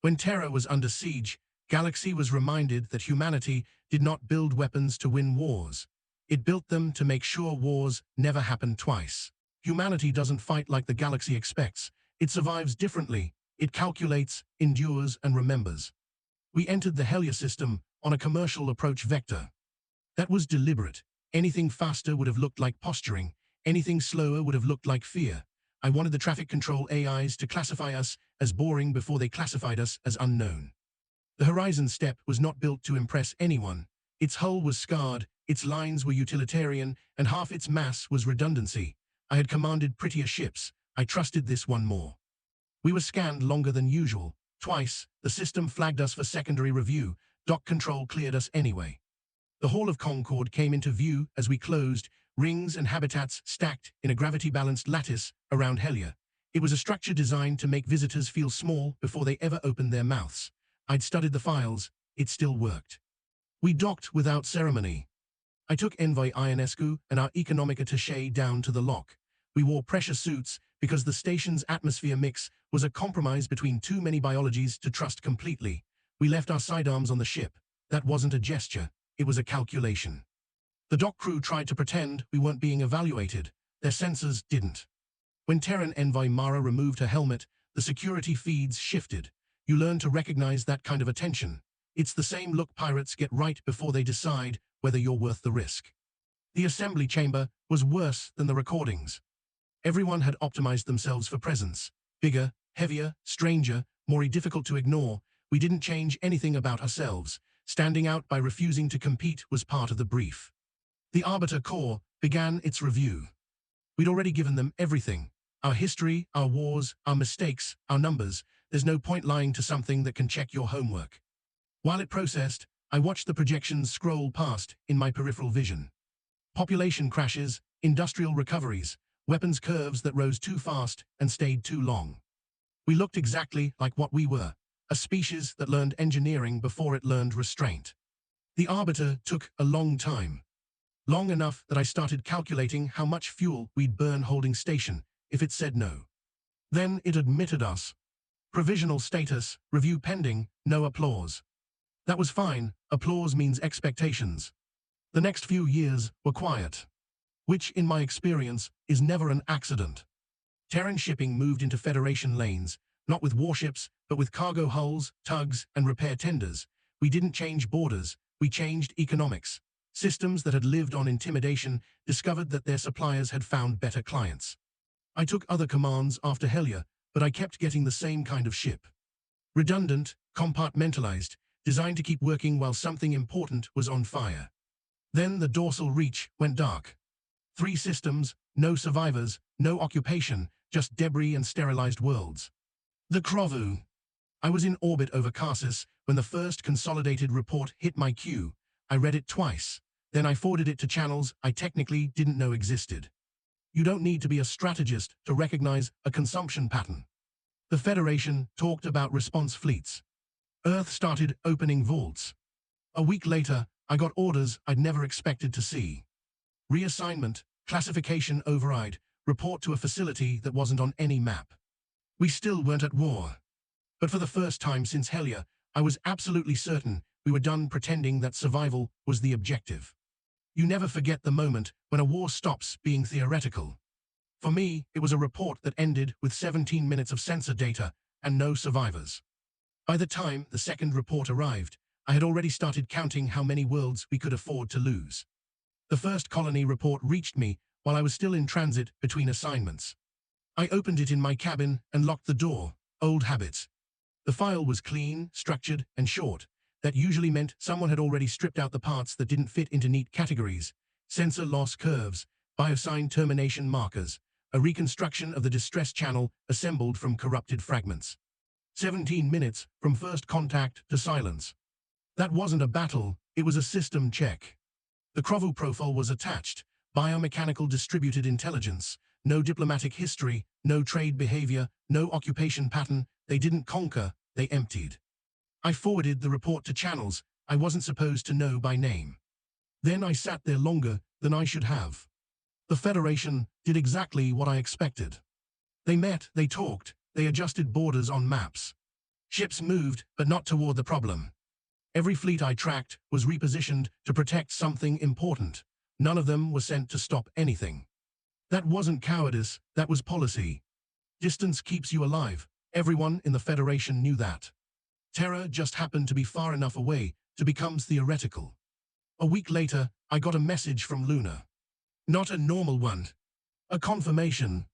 When Terra was under siege, Galaxy was reminded that humanity did not build weapons to win wars. It built them to make sure wars never happened twice. Humanity doesn't fight like the galaxy expects. It survives differently. It calculates, endures, and remembers. We entered the Hfy system on a commercial approach vector. That was deliberate. Anything faster would have looked like posturing. Anything slower would have looked like fear. I wanted the traffic control AIs to classify us as boring before they classified us as unknown. The Horizon step was not built to impress anyone. Its hull was scarred, its lines were utilitarian, and half its mass was redundancy. I had commanded prettier ships. I trusted this one more. We were scanned longer than usual. Twice, the system flagged us for secondary review. Dock control cleared us anyway. The Hall of Concord came into view as we closed, rings and habitats stacked in a gravity-balanced lattice around Hfy. It was a structure designed to make visitors feel small before they ever opened their mouths. I'd studied the files. It still worked. We docked without ceremony. I took Hfy Ionescu and our economic attaché down to the lock. We wore pressure suits because the station's atmosphere mix was a compromise between too many biologies to trust completely. We left our sidearms on the ship. That wasn't a gesture. It was a calculation. The dock crew tried to pretend we weren't being evaluated. Their sensors didn't. When Terran Hfy Mara removed her helmet, the security feeds shifted. You learn to recognize that kind of attention. It's the same look pirates get right before they decide whether you're worth the risk. The assembly chamber was worse than the recordings. Everyone had optimized themselves for presence. Bigger, heavier, stranger, more difficult to ignore. We didn't change anything about ourselves. Standing out by refusing to compete was part of the brief. The Arbiter Corps began its review. We'd already given them everything. Our history, our wars, our mistakes, our numbers. There's no point lying to something that can check your homework. While it processed, I watched the projections scroll past in my peripheral vision. Population crashes, industrial recoveries, weapons curves that rose too fast and stayed too long. We looked exactly like what we were, a species that learned engineering before it learned restraint. The Arbiter took a long time. Long enough that I started calculating how much fuel we'd burn holding station if it said no. Then it admitted us. Provisional status, review pending, no applause. That was fine. Applause means expectations. The next few years were quiet, which, in my experience, is never an accident. Terran shipping moved into Federation lanes, not with warships, but with cargo hulls, tugs, and repair tenders. We didn't change borders, we changed economics. Systems that had lived on intimidation discovered that their suppliers had found better clients. I took other commands after Hfy, but I kept getting the same kind of ship. Redundant, compartmentalized, designed to keep working while something important was on fire. Then the dorsal reach went dark. 3 systems, no survivors, no occupation, just debris and sterilized worlds. The Krovu. I was in orbit over Karsus when the first consolidated report hit my queue. I read it twice. Then I forwarded it to channels I technically didn't know existed. You don't need to be a strategist to recognize a consumption pattern. The Federation talked about response fleets. Earth started opening vaults. A week later, I got orders I'd never expected to see. Reassignment, classification override, report to a facility that wasn't on any map. We still weren't at war. But for the first time since Hfy, I was absolutely certain we were done pretending that survival was the objective. You never forget the moment when a war stops being theoretical. For me, it was a report that ended with 17 minutes of sensor data and no survivors. By the time the second report arrived, I had already started counting how many worlds we could afford to lose. The first colony report reached me while I was still in transit between assignments. I opened it in my cabin and locked the door. Old habits. The file was clean, structured, and short. That usually meant someone had already stripped out the parts that didn't fit into neat categories. Sensor loss curves, biosign termination markers, a reconstruction of the distress channel assembled from corrupted fragments. 17 minutes from first contact to silence. That wasn't a battle, it was a system check. The Krovu profile was attached, biomechanical distributed intelligence, no diplomatic history, no trade behavior, no occupation pattern. They didn't conquer, they emptied. I forwarded the report to channels I wasn't supposed to know by name. Then I sat there longer than I should have. The Federation did exactly what I expected. They met, they talked, they adjusted borders on maps. Ships moved, but not toward the problem. Every fleet I tracked was repositioned to protect something important. None of them was sent to stop anything. That wasn't cowardice, that was policy. Distance keeps you alive. Everyone in the Federation knew that. Terra just happened to be far enough away to become theoretical. A week later, I got a message from Luna. Not a normal one. A confirmation.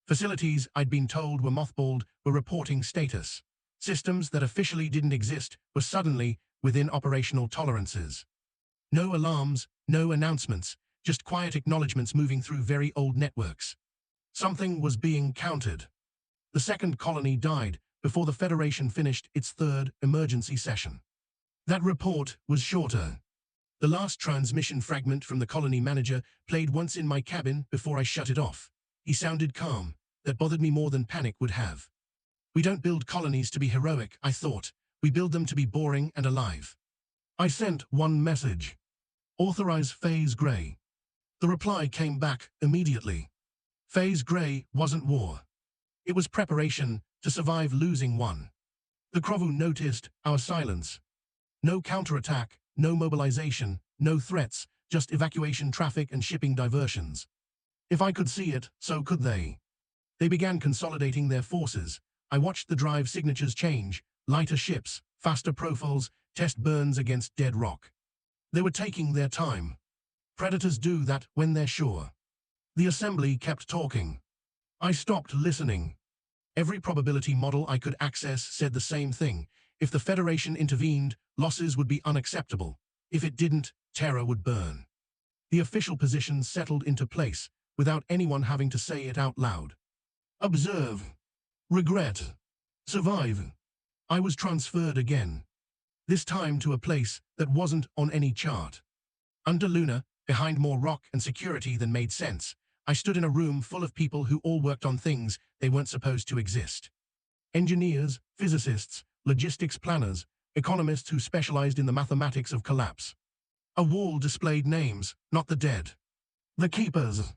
Facilities I'd been told were mothballed were reporting status. Systems that officially didn't exist were suddenly within operational tolerances. No alarms, no announcements, just quiet acknowledgements moving through very old networks. Something was being countered. The second colony died before the Federation finished its third emergency session. That report was shorter. The last transmission fragment from the colony manager played once in my cabin before I shut it off. He sounded calm. That bothered me more than panic would have. We don't build colonies to be heroic, I thought. We build them to be boring and alive. I sent one message. Authorize Phase Grey. The reply came back immediately. Phase Grey wasn't war. It was preparation to survive losing one. The Krovu noticed our silence. No counterattack, no mobilization, no threats, just evacuation traffic and shipping diversions. If I could see it, so could they. They began consolidating their forces. I watched the drive signatures change, lighter ships, faster profiles, test burns against dead rock. They were taking their time. Predators do that when they're sure. The assembly kept talking. I stopped listening. Every probability model I could access said the same thing. If the Federation intervened, losses would be unacceptable. If it didn't, Terra would burn. The official positions settled into place, without anyone having to say it out loud. Observe. Regret. Survive. I was transferred again. This time to a place that wasn't on any chart. Under Luna, behind more rock and security than made sense, I stood in a room full of people who all worked on things they weren't supposed to exist. Engineers, physicists, logistics planners, economists who specialized in the mathematics of collapse. A wall displayed names, not the dead. The Keepers.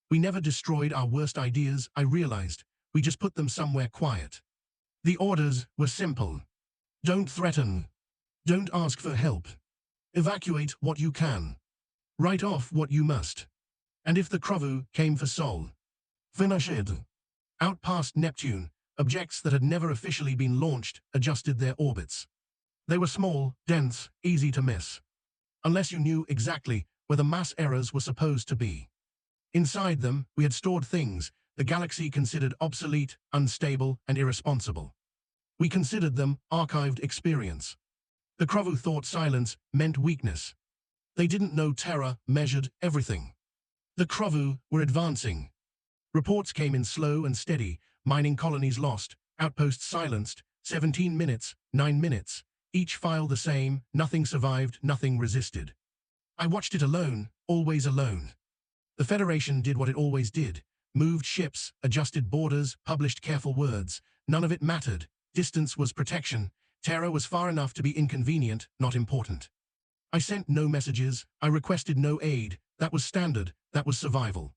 We never destroyed our worst ideas, I realized. We just put them somewhere quiet. The orders were simple. Don't threaten. Don't ask for help. Evacuate what you can. Write off what you must. And if the Krovu came for Sol, finish it. Out past Neptune, objects that had never officially been launched adjusted their orbits. They were small, dense, easy to miss. Unless you knew exactly where the mass errors were supposed to be. Inside them, we had stored things the galaxy considered obsolete, unstable, and irresponsible. We considered them archived experience. The Krovu thought silence meant weakness. They didn't know Terra measured everything. The Krovu were advancing. Reports came in slow and steady, mining colonies lost, outposts silenced, 17 minutes, 9 minutes, each file the same, nothing survived, nothing resisted. I watched it alone, always alone. The Federation did what it always did, moved ships, adjusted borders, published careful words. None of it mattered. Distance was protection. Terra was far enough to be inconvenient, not important. I sent no messages. I requested no aid. That was standard. That was survival.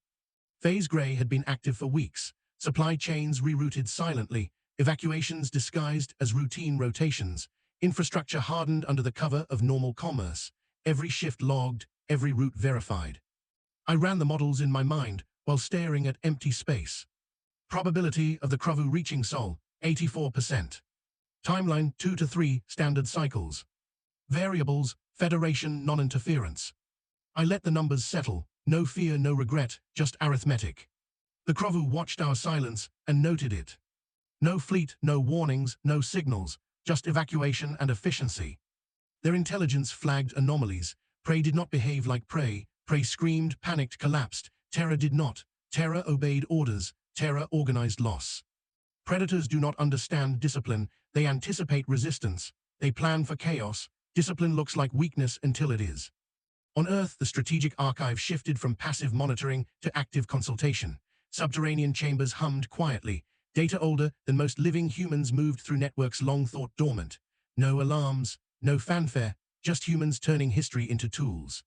Phase Grey had been active for weeks. Supply chains rerouted silently. Evacuations disguised as routine rotations. Infrastructure hardened under the cover of normal commerce. Every shift logged, every route verified. I ran the models in my mind while staring at empty space. Probability of the Krovu reaching Sol, 84%. Timeline 2 to 3 standard cycles. Variables, Federation non-interference. I let the numbers settle, no fear, no regret, just arithmetic. The Krovu watched our silence and noted it. No fleet, no warnings, no signals, just evacuation and efficiency. Their intelligence flagged anomalies. Prey did not behave like prey. Prey screamed, panicked, collapsed. Terra did not. Terra obeyed orders. Terra organized loss. Predators do not understand discipline. They anticipate resistance. They plan for chaos. Discipline looks like weakness until it is. On Earth, the strategic archive shifted from passive monitoring to active consultation. Subterranean chambers hummed quietly. Data older than most living humans moved through networks long thought dormant. No alarms, no fanfare, just humans turning history into tools.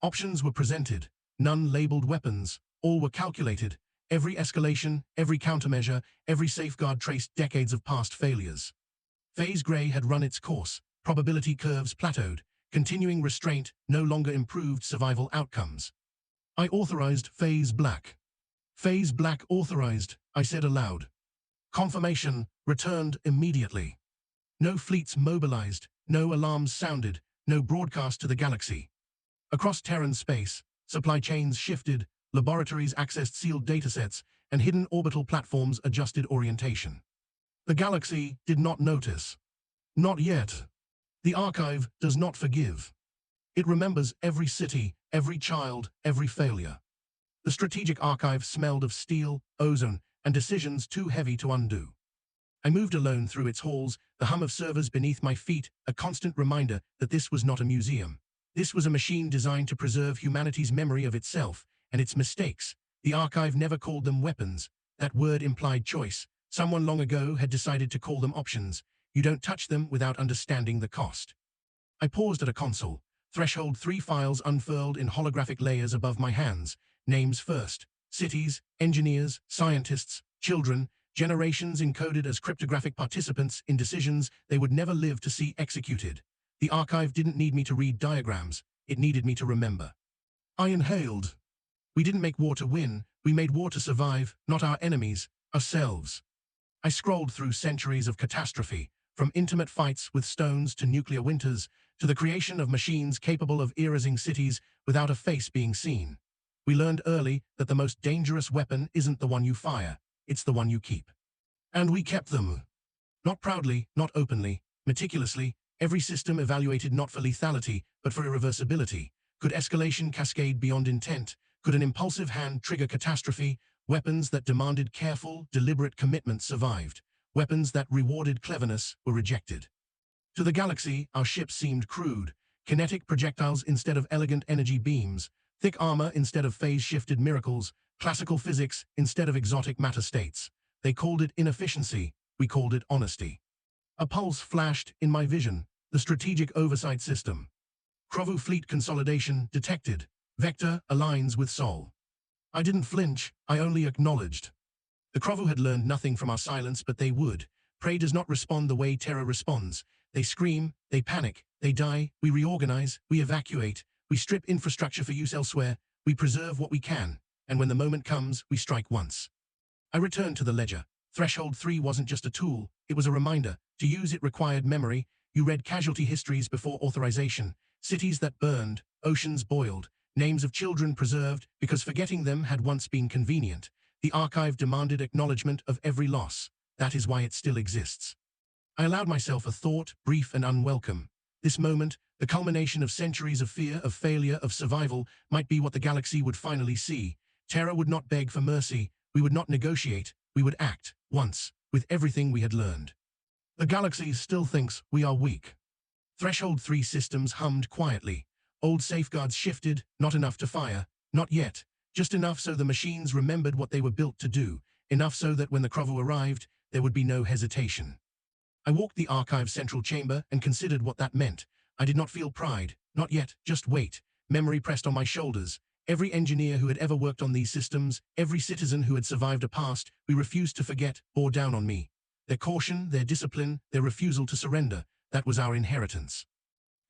Options were presented, none labeled weapons, all were calculated. Every escalation, every countermeasure, every safeguard traced decades of past failures. Phase Gray had run its course, probability curves plateaued, continuing restraint no longer improved survival outcomes. I authorized Phase Black. Phase Black authorized, I said aloud. Confirmation returned immediately. No fleets mobilized, no alarms sounded, no broadcast to the galaxy. Across Terran space, supply chains shifted, laboratories accessed sealed datasets, and hidden orbital platforms adjusted orientation. The galaxy did not notice. Not yet. The archive does not forgive. It remembers every city, every child, every failure. The strategic archive smelled of steel, ozone, and decisions too heavy to undo. I moved alone through its halls, the hum of servers beneath my feet, a constant reminder that this was not a museum. This was a machine designed to preserve humanity's memory of itself and its mistakes. The archive never called them weapons. That word implied choice. Someone long ago had decided to call them options. You don't touch them without understanding the cost. I paused at a console. Threshold 3 files unfurled in holographic layers above my hands. Names first. Cities, engineers, scientists, children, generations encoded as cryptographic participants in decisions they would never live to see executed. The archive didn't need me to read diagrams. It needed me to remember. I inhaled. We didn't make war to win. We made war to survive, not our enemies, ourselves. I scrolled through centuries of catastrophe, from intimate fights with stones to nuclear winters, to the creation of machines capable of erasing cities without a face being seen. We learned early that the most dangerous weapon isn't the one you fire, it's the one you keep. And we kept them. Not proudly, not openly, meticulously, every system evaluated not for lethality, but for irreversibility. Could escalation cascade beyond intent? Could an impulsive hand trigger catastrophe? Weapons that demanded careful, deliberate commitment survived. Weapons that rewarded cleverness were rejected. To the galaxy, our ships seemed crude. Kinetic projectiles instead of elegant energy beams. Thick armor instead of phase-shifted miracles. Classical physics instead of exotic matter states. They called it inefficiency. We called it honesty. A pulse flashed in my vision. The strategic oversight system. Krovu fleet consolidation detected. Vector aligns with Sol. I didn't flinch, I only acknowledged. The Krovu had learned nothing from our silence, but they would. Prey does not respond the way Terra responds. They scream, they panic, they die, we reorganize, we evacuate, we strip infrastructure for use elsewhere, we preserve what we can, and when the moment comes, we strike once. I returned to the ledger. Threshold 3 wasn't just a tool, it was a reminder. To use it required memory. You read casualty histories before authorization, cities that burned, oceans boiled, names of children preserved because forgetting them had once been convenient. The archive demanded acknowledgement of every loss. That is why it still exists. I allowed myself a thought, brief and unwelcome. This moment, the culmination of centuries of fear, of failure, of survival, might be what the galaxy would finally see. Terra would not beg for mercy. We would not negotiate. We would act, once, with everything we had learned. The galaxy still thinks we are weak. Threshold 3 systems hummed quietly. Old safeguards shifted, not enough to fire, not yet, just enough so the machines remembered what they were built to do, enough so that when the Krovu arrived, there would be no hesitation. I walked the archive's central chamber and considered what that meant. I did not feel pride, not yet, just weight. Memory pressed on my shoulders. Every engineer who had ever worked on these systems, every citizen who had survived a past we refused to forget, bore down on me. Their caution, their discipline, their refusal to surrender, that was our inheritance.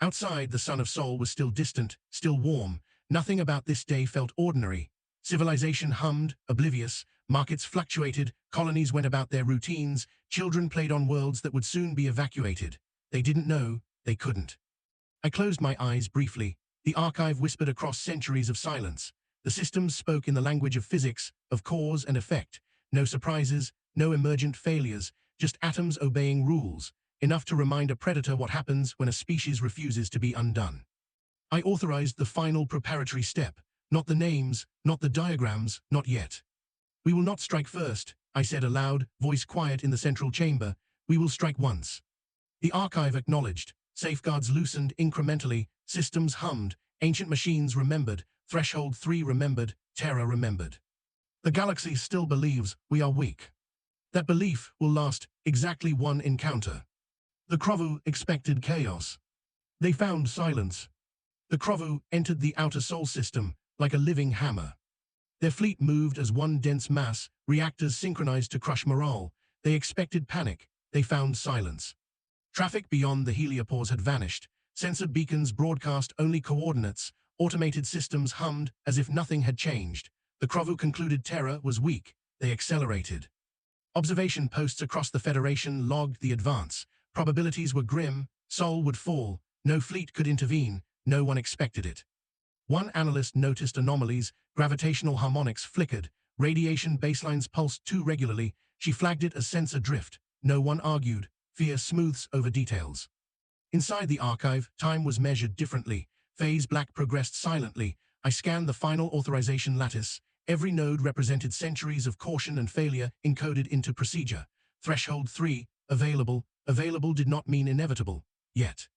Outside, the sun of Sol was still distant, still warm. Nothing about this day felt ordinary. Civilization hummed, oblivious. Markets fluctuated. Colonies went about their routines. Children played on worlds that would soon be evacuated. They didn't know. They couldn't. I closed my eyes briefly. The archive whispered across centuries of silence. The systems spoke in the language of physics, of cause and effect. No surprises, no emergent failures, just atoms obeying rules. Enough to remind a predator what happens when a species refuses to be undone. I authorized the final preparatory step. Not the names, not the diagrams, not yet. We will not strike first, I said aloud, voice quiet in the central chamber. We will strike once. The archive acknowledged. Safeguards loosened incrementally. Systems hummed. Ancient machines remembered. Threshold 3 remembered. Terra remembered. The galaxy still believes we are weak. That belief will last exactly one encounter. The Krovu expected chaos. They found silence. The Krovu entered the outer Sol system like a living hammer. Their fleet moved as one dense mass, reactors synchronized to crush morale. They expected panic. They found silence. Traffic beyond the heliopause had vanished. Sensor beacons broadcast only coordinates. Automated systems hummed as if nothing had changed. The Krovu concluded Terra was weak. They accelerated. Observation posts across the Federation logged the advance. Probabilities were grim. Sol would fall. No fleet could intervene. No one expected it. One analyst noticed anomalies. Gravitational harmonics flickered. Radiation baselines pulsed too regularly. She flagged it as sensor drift. No one argued. Fear smooths over details. Inside the archive, time was measured differently. Phase black progressed silently. I scanned the final authorization lattice. Every node represented centuries of caution and failure encoded into procedure. Threshold 3, available. Available did not mean inevitable. Yet.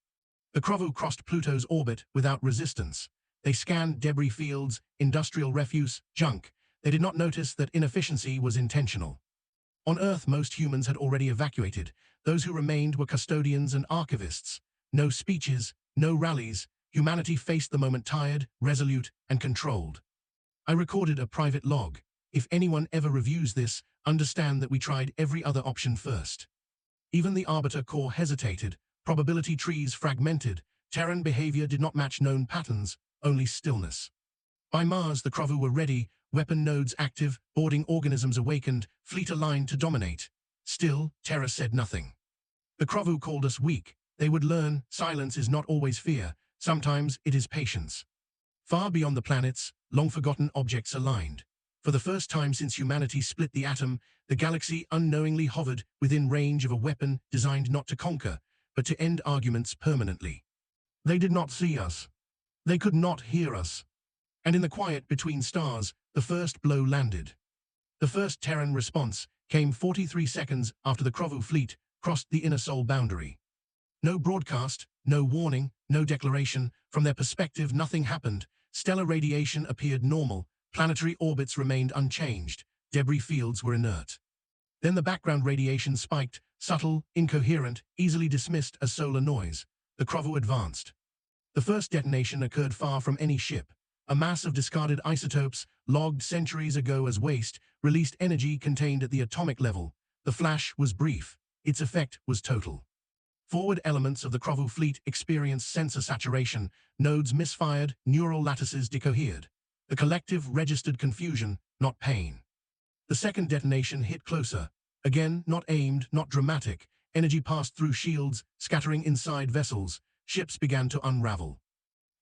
The Krovu crossed Pluto's orbit without resistance. They scanned debris fields, industrial refuse, junk. They did not notice that inefficiency was intentional. On Earth, most humans had already evacuated. Those who remained were custodians and archivists. No speeches, no rallies. Humanity faced the moment tired, resolute, and controlled. I recorded a private log. If anyone ever reviews this, understand that we tried every other option first. Even the Arbiter core hesitated. Probability trees fragmented. Terran behavior did not match known patterns, only stillness. By Mars, the Krovu were ready, weapon nodes active, boarding organisms awakened, fleet aligned to dominate. Still, Terra said nothing. The Krovu called us weak. They would learn silence is not always fear. Sometimes it is patience. Far beyond the planets, long-forgotten objects aligned. For the first time since humanity split the atom, the galaxy unknowingly hovered within range of a weapon designed not to conquer, but to end arguments permanently. They did not see us. They could not hear us. And in the quiet between stars, the first blow landed. The first Terran response came 43 seconds after the Krovu fleet crossed the inner Sol boundary. No broadcast, no warning, no declaration. From their perspective, nothing happened. Stellar radiation appeared normal. Planetary orbits remained unchanged. Debris fields were inert. Then the background radiation spiked, subtle, incoherent, easily dismissed as solar noise. The Krovu advanced. The first detonation occurred far from any ship. A mass of discarded isotopes, logged centuries ago as waste, released energy contained at the atomic level. The flash was brief. Its effect was total. Forward elements of the Krovu fleet experienced sensor saturation. Nodes misfired, neural lattices decohered. The collective registered confusion, not pain. The second detonation hit closer. Again, not aimed, not dramatic. Energy passed through shields, scattering inside vessels. Ships began to unravel.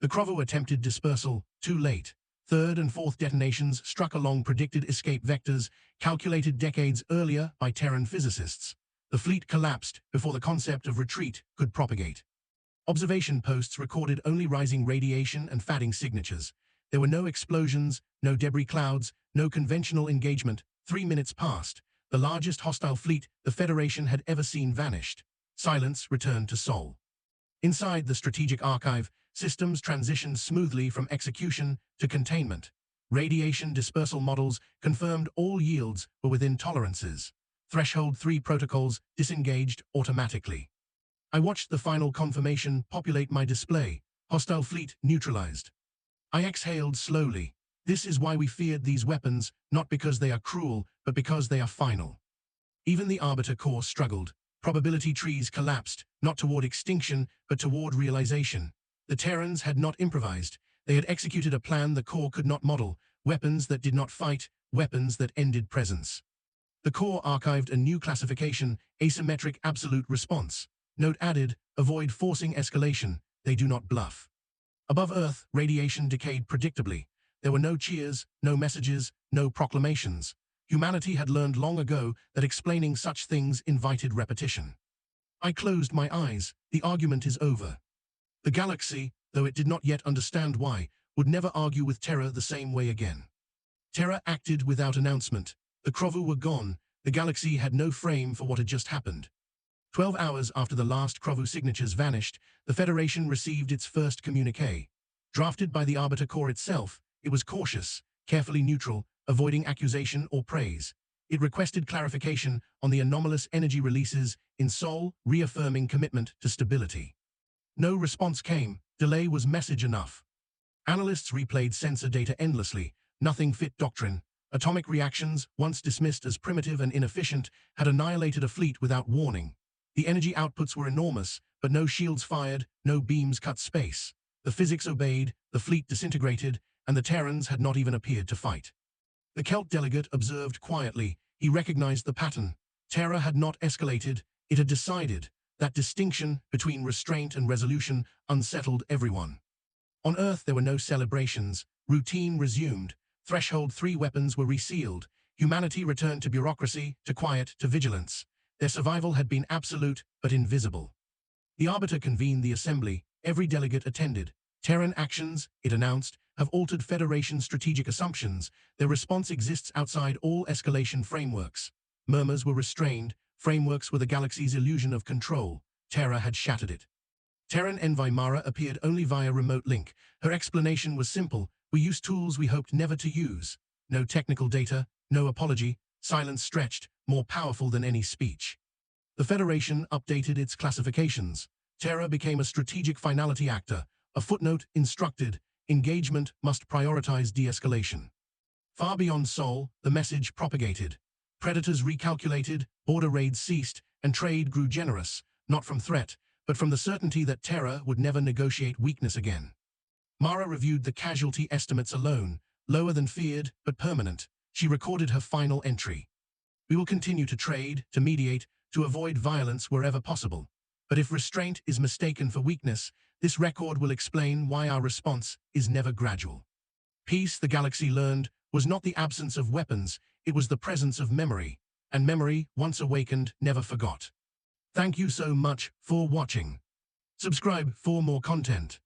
The Krovu attempted dispersal, too late. Third and fourth detonations struck along predicted escape vectors, calculated decades earlier by Terran physicists. The fleet collapsed before the concept of retreat could propagate. Observation posts recorded only rising radiation and fatting signatures. There were no explosions, no debris clouds, no conventional engagement. 3 minutes passed. The largest hostile fleet the Federation had ever seen vanished. Silence returned to Sol. Inside the strategic archive, systems transitioned smoothly from execution to containment. Radiation dispersal models confirmed all yields were within tolerances. Threshold 3 protocols disengaged automatically. I watched the final confirmation populate my display. Hostile fleet neutralized. I exhaled slowly. This is why we feared these weapons, not because they are cruel, but because they are final. Even the Arbiter core struggled. Probability trees collapsed, not toward extinction, but toward realization. The Terrans had not improvised. They had executed a plan the core could not model. Weapons that did not fight, weapons that ended presence. The core archived a new classification, asymmetric absolute response. Note added, avoid forcing escalation. They do not bluff. Above Earth, radiation decayed predictably. There were no cheers, no messages, no proclamations. Humanity had learned long ago that explaining such things invited repetition. I closed my eyes. The argument is over. The galaxy, though it did not yet understand why, would never argue with Terra the same way again. Terra acted without announcement. The Krovu were gone. The galaxy had no frame for what had just happened. 12 hours after the last Krovu signatures vanished, the Federation received its first communiqué. Drafted by the Arbiter core itself, it was cautious, carefully neutral, avoiding accusation or praise. It requested clarification on the anomalous energy releases in Sol, reaffirming commitment to stability. No response came. Delay was message enough. Analysts replayed sensor data endlessly. Nothing fit doctrine. Atomic reactions, once dismissed as primitive and inefficient, had annihilated a fleet without warning. The energy outputs were enormous, but no shields fired, no beams cut space. The physics obeyed, the fleet disintegrated, and the Terrans had not even appeared to fight. The Celt delegate observed quietly. He recognized the pattern. Terra had not escalated, it had decided. That distinction between restraint and resolution unsettled everyone. On Earth there were no celebrations. Routine resumed. Threshold 3 weapons were resealed. Humanity returned to bureaucracy, to quiet, to vigilance. Their survival had been absolute, but invisible. The Arbiter convened the assembly. Every delegate attended. Terran actions, it announced, have altered Federation strategic assumptions. Their response exists outside all escalation frameworks. Murmurs were restrained. Frameworks were the galaxy's illusion of control. Terra had shattered it. Terran Envoy Mara appeared only via remote link. Her explanation was simple. We used tools we hoped never to use. No technical data, no apology, silence stretched, more powerful than any speech. The Federation updated its classifications. Terra became a strategic finality actor. A footnote instructed, engagement must prioritize de-escalation. Far beyond Sol, the message propagated. Predators recalculated, border raids ceased, and trade grew generous, not from threat, but from the certainty that Terra would never negotiate weakness again. Mara reviewed the casualty estimates alone, lower than feared, but permanent. She recorded her final entry. We will continue to trade, to mediate, to avoid violence wherever possible. But if restraint is mistaken for weakness, this record will explain why our response is never gradual. Peace, the galaxy learned, was not the absence of weapons, it was the presence of memory. And memory, once awakened, never forgot. Thank you so much for watching. Subscribe for more content.